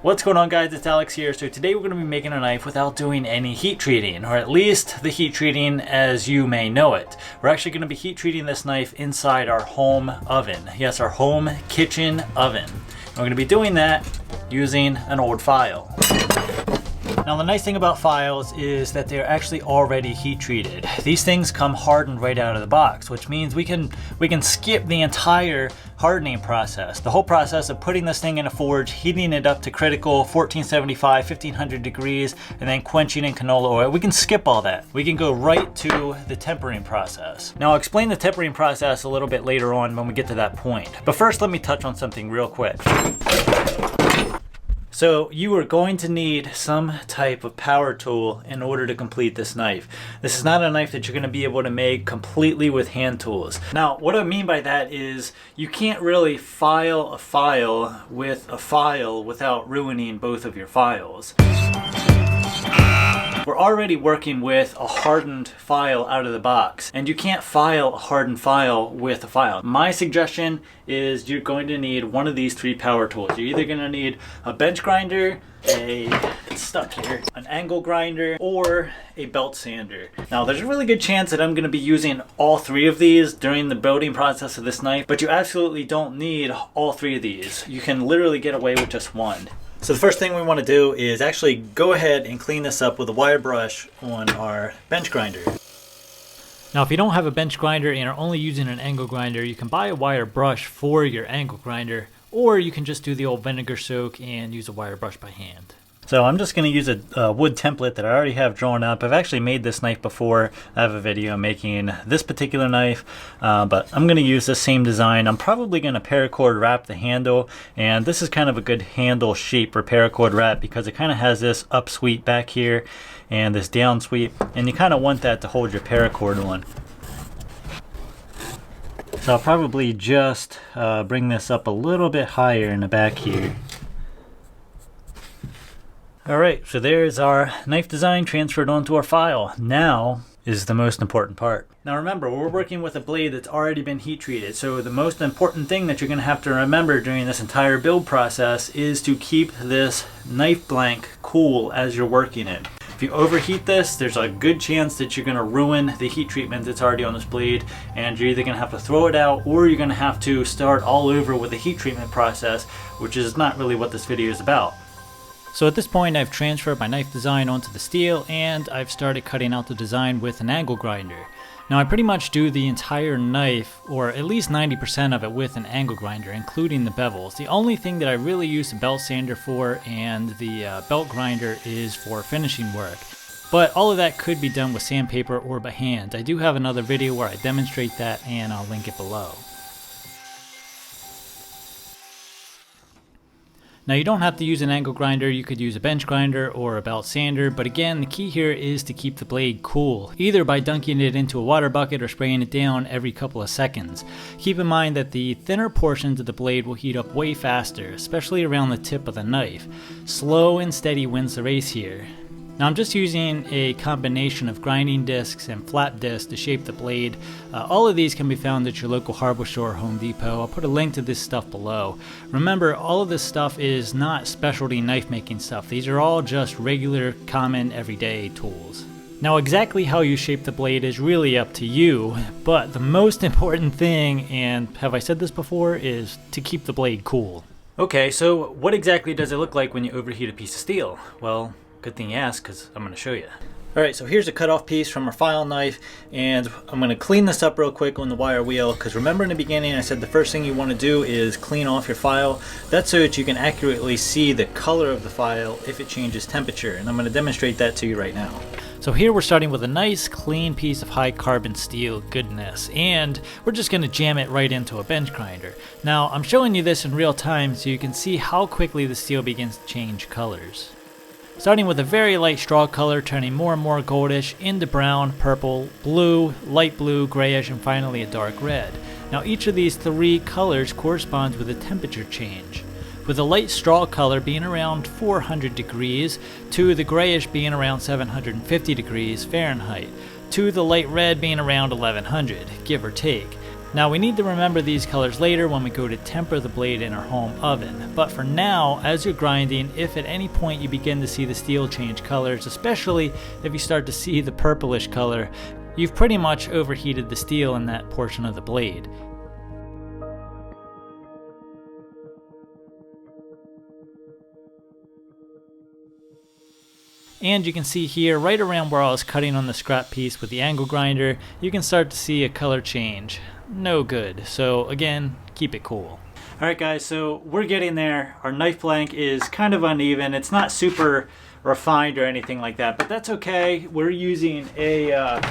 What's going on, guys? It's Alex here. So today we're going to be making a knife without doing any heat treating, or at least the heat treating as you may know it. We're actually going to be heat treating this knife inside our home oven. Yes, our home kitchen oven. We're going to be doing that using an old file. Now the nice thing about files is that they're actually already heat treated. These things come hardened right out of the box, which means we can skip the entire hardening process. The whole process of putting this thing in a forge, heating it up to critical 1475, 1500 degrees, and then quenching in canola oil. We can skip all that. We can go right to the tempering process. Now I'll explain the tempering process a little bit later on when we get to that point. But first let me touch on something real quick. So you are going to need some type of power tool in order to complete this knife. This is not a knife that you're going to be able to make completely with hand tools. Now what I mean by that is you can't really file a file with a file without ruining both of your files. We're already working with a hardened file out of the box, and you can't file a hardened file with a file. My suggestion is you're going to need one of these three power tools. You're either going to need a bench grinder, it's stuck here, an angle grinder, or a belt sander. Now there's a really good chance that I'm going to be using all three of these during the building process of this knife, but you absolutely don't need all three of these. You can literally get away with just one. So the first thing we want to do is actually go ahead and clean this up with a wire brush on our bench grinder. Now if you don't have a bench grinder and are only using an angle grinder, you can buy a wire brush for your angle grinder, or you can just do the old vinegar soak and use a wire brush by hand. So I'm just going to use a wood template that I already have drawn up. I've actually made this knife before. I have a video making this particular knife, but I'm going to use the same design. I'm probably going to paracord wrap the handle, and this is kind of a good handle shape for paracord wrap because it kind of has this up sweep back here and this down sweep, and you kind of want that to hold your paracord on. So I'll probably just bring this up a little bit higher in the back here. Alright, so there's our knife design transferred onto our file. Now is the most important part. Now remember, we're working with a blade that's already been heat treated, so the most important thing that you're going to have to remember during this entire build process is to keep this knife blank cool as you're working it. If you overheat this, there's a good chance that you're going to ruin the heat treatment that's already on this blade, and you're either going to have to throw it out or you're going to have to start all over with the heat treatment process, which is not really what this video is about. So at this point I've transferred my knife design onto the steel, and I've started cutting out the design with an angle grinder. Now I pretty much do the entire knife, or at least 90% of it, with an angle grinder, including the bevels. The only thing that I really use the belt sander for and the belt grinder is for finishing work. But all of that could be done with sandpaper or by hand. I do have another video where I demonstrate that, and I'll link it below. Now you don't have to use an angle grinder, you could use a bench grinder or a belt sander, but again the key here is to keep the blade cool, either by dunking it into a water bucket or spraying it down every couple of seconds. Keep in mind that the thinner portions of the blade will heat up way faster, especially around the tip of the knife. Slow and steady wins the race here. Now I'm just using a combination of grinding discs and flap discs to shape the blade. All of these can be found at your local hardware store or Home Depot. I'll put a link to this stuff below. Remember, all of this stuff is not specialty knife making stuff. These are all just regular, common, everyday tools. Now exactly how you shape the blade is really up to you, but the most important thing, and have I said this before, is to keep the blade cool. Okay, so what exactly does it look like when you overheat a piece of steel? Well, good thing you asked, because I'm going to show you. Alright, so here's a cutoff piece from our file knife, and I'm going to clean this up real quick on the wire wheel, because remember in the beginning I said the first thing you want to do is clean off your file. That's so that you can accurately see the color of the file if it changes temperature, and I'm going to demonstrate that to you right now. So here we're starting with a nice clean piece of high carbon steel goodness, and we're just going to jam it right into a bench grinder. Now I'm showing you this in real time so you can see how quickly the steel begins to change colors. Starting with a very light straw color, turning more and more goldish into brown, purple, blue, light blue, grayish, and finally a dark red. Now each of these three colors corresponds with a temperature change, with the light straw color being around 400 degrees, to the grayish being around 750 degrees Fahrenheit, to the light red being around 1100, give or take. Now we need to remember these colors later when we go to temper the blade in our home oven. But for now, as you're grinding, if at any point you begin to see the steel change colors, especially if you start to see the purplish color, you've pretty much overheated the steel in that portion of the blade. And you can see here, right around where I was cutting on the scrap piece with the angle grinder, you can start to see a color change. No good. So again, keep it cool. Alright guys, so we're getting there. Our knife blank is kind of uneven. It's not super refined or anything like that, but that's okay. We're using a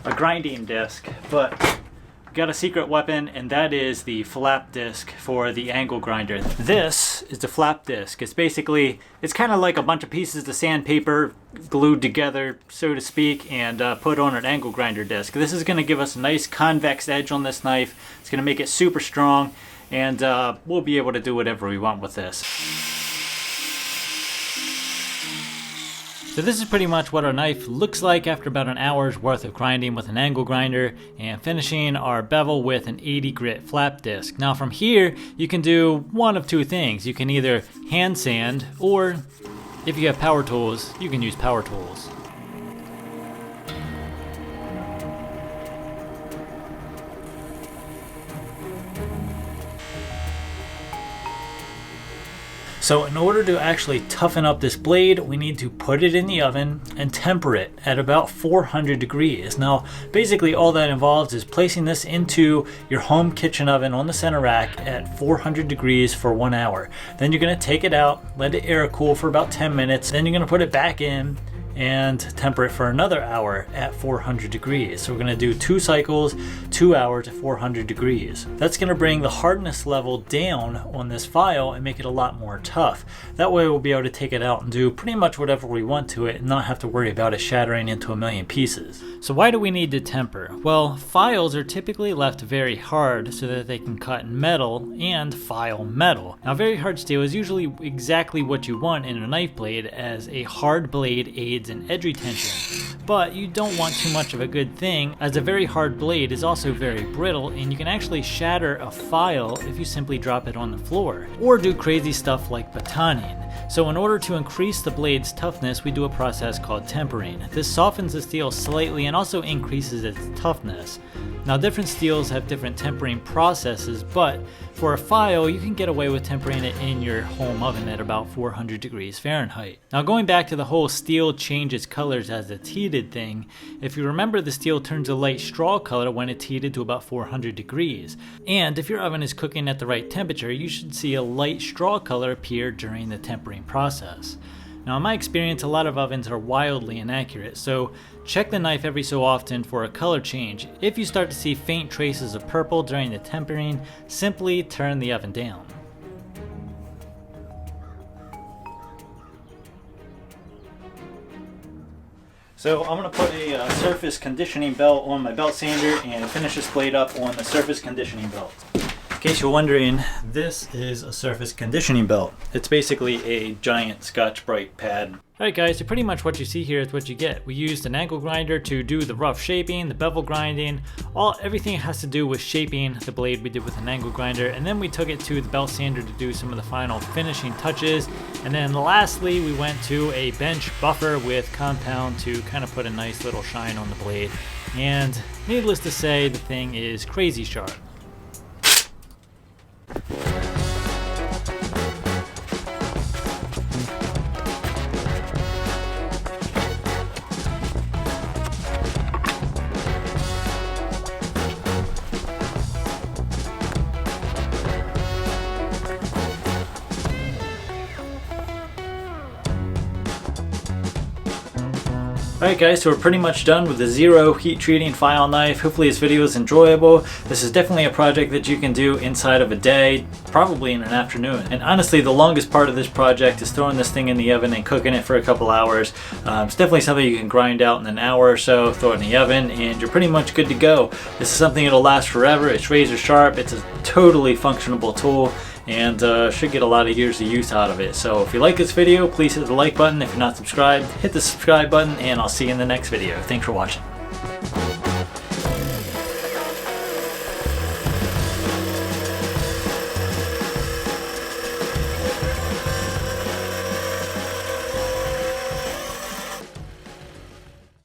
grinding disc, but we've got a secret weapon, and that is the flap disc for the angle grinder. This is the flap disc. It's kind of like a bunch of pieces of sandpaper glued together, so to speak, and put on an angle grinder disc. This is going to give us a nice convex edge on this knife. It's going to make it super strong, and we'll be able to do whatever we want with this. So this is pretty much what our knife looks like after about an hour's worth of grinding with an angle grinder and finishing our bevel with an 80 grit flap disc. Now from here, you can do one of two things. You can either hand sand, or if you have power tools, you can use power tools. So in order to actually toughen up this blade, we need to put it in the oven and temper it at about 400 degrees. Now, basically all that involves is placing this into your home kitchen oven on the center rack at 400 degrees for 1 hour. Then you're gonna take it out, let it air cool for about 10 minutes. Then you're gonna put it back in and temper it for another hour at 400 degrees. So we're gonna do 2 cycles, 2 hours at 400 degrees. That's gonna bring the hardness level down on this file and make it a lot more tough. That way we'll be able to take it out and do pretty much whatever we want to it and not have to worry about it shattering into a million pieces. So why do we need to temper? Well, files are typically left very hard so that they can cut metal and file metal. Now very hard steel is usually exactly what you want in a knife blade, as a hard blade aids in edge retention. But you don't want too much of a good thing, as a very hard blade is also very brittle, and you can actually shatter a file if you simply drop it on the floor, or do crazy stuff like batoning. So in order to increase the blade's toughness, we do a process called tempering. This softens the steel slightly and also increases its toughness. Now different steels have different tempering processes, but for a file you can get away with tempering it in your home oven at about 400 degrees Fahrenheit. Now going back to the whole steel changes colors as it's heated thing, if you remember, the steel turns a light straw color when it's heated to about 400 degrees. And if your oven is cooking at the right temperature, you should see a light straw color appear during the tempering process. Now in my experience, a lot of ovens are wildly inaccurate, so check the knife every so often for a color change. If you start to see faint traces of purple during the tempering, simply turn the oven down. So I'm going to put a surface conditioning belt on my belt sander and finish this blade up on the surface conditioning belt. In case you're wondering, this is a surface conditioning belt. It's basically a giant Scotch-Brite pad. Alright guys, so pretty much what you see here is what you get. We used an angle grinder to do the rough shaping, the bevel grinding, everything has to do with shaping the blade we did with an angle grinder, and then we took it to the belt sander to do some of the final finishing touches, and then lastly we went to a bench buffer with compound to kind of put a nice little shine on the blade, and needless to say, the thing is crazy sharp. Alright guys, so we're pretty much done with the zero heat treating file knife. Hopefully this video is enjoyable. This is definitely a project that you can do inside of a day, probably in an afternoon. And honestly, the longest part of this project is throwing this thing in the oven and cooking it for a couple hours. It's definitely something you can grind out in an hour or so, throw it in the oven, and you're pretty much good to go. This is something that'll last forever. It's razor sharp. It's a totally functionable tool, and should get a lot of years of use out of it. So if you like this video, please hit the like button. If you're not subscribed, hit the subscribe button, and I'll see you in the next video. Thanks for watching.